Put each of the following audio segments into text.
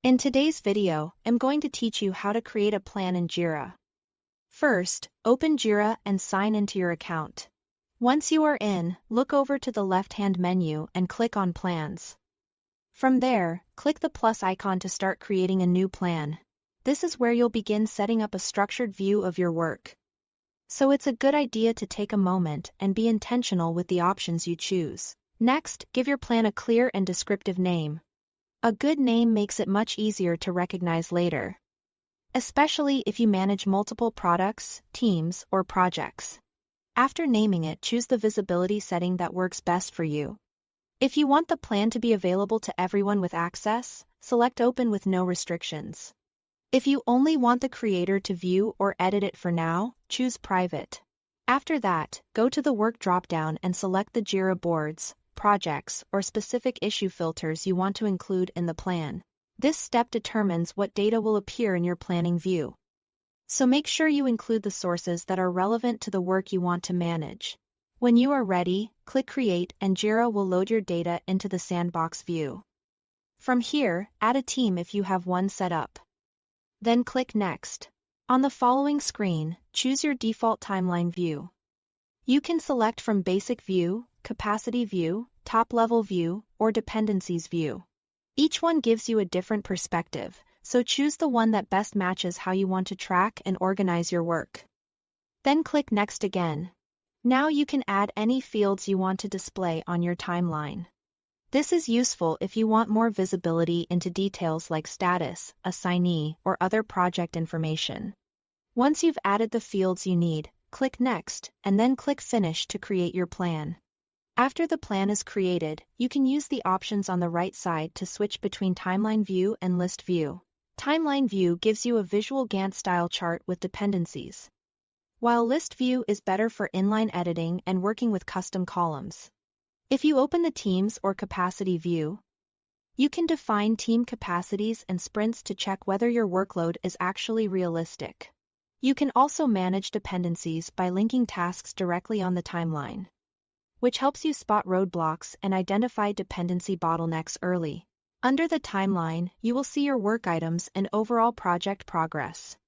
In today's video, I'm going to teach you how to create a plan in Jira. First, open Jira and sign into your account. Once you are in, look over to the left-hand menu and click on Plans. From there, click the plus icon to start creating a new plan. This is where you'll begin setting up a structured view of your work. So it's a good idea to take a moment and be intentional with the options you choose. Next, give your plan a clear and descriptive name. A good name makes it much easier to recognize later, especially if you manage multiple products, teams, or projects. After naming it, choose the visibility setting that works best for you. If you want the plan to be available to everyone with access, select Open with no restrictions. If you only want the creator to view or edit it for now, choose Private. After that, go to the Work dropdown and select the Jira boards, projects, or specific issue filters you want to include in the plan. This step determines what data will appear in your planning view. So make sure you include the sources that are relevant to the work you want to manage. When you are ready, click Create and Jira will load your data into the sandbox view. From here, add a team if you have one set up. Then click Next. On the following screen, choose your default timeline view. You can select from Basic View, Capacity View, Top-Level View, or Dependencies View. Each one gives you a different perspective, so choose the one that best matches how you want to track and organize your work. Then click Next again. Now you can add any fields you want to display on your timeline. This is useful if you want more visibility into details like status, assignee, or other project information. Once you've added the fields you need, click Next, and then click Finish to create your plan. After the plan is created, you can use the options on the right side to switch between Timeline View and List View. Timeline View gives you a visual Gantt-style chart with dependencies, while List View is better for inline editing and working with custom columns. If you open the Teams or Capacity View, you can define team capacities and sprints to check whether your workload is actually realistic. You can also manage dependencies by linking tasks directly on the timeline, which helps you spot roadblocks and identify dependency bottlenecks early. Under the timeline, you will see your work items and overall project progress.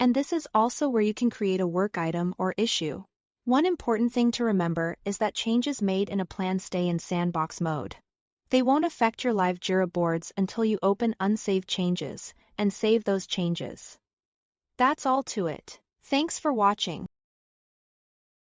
And this is also where you can create a work item or issue. One important thing to remember is that changes made in a plan stay in sandbox mode. They won't affect your live Jira boards until you open unsaved changes and save those changes. That's all to it. Thanks for watching.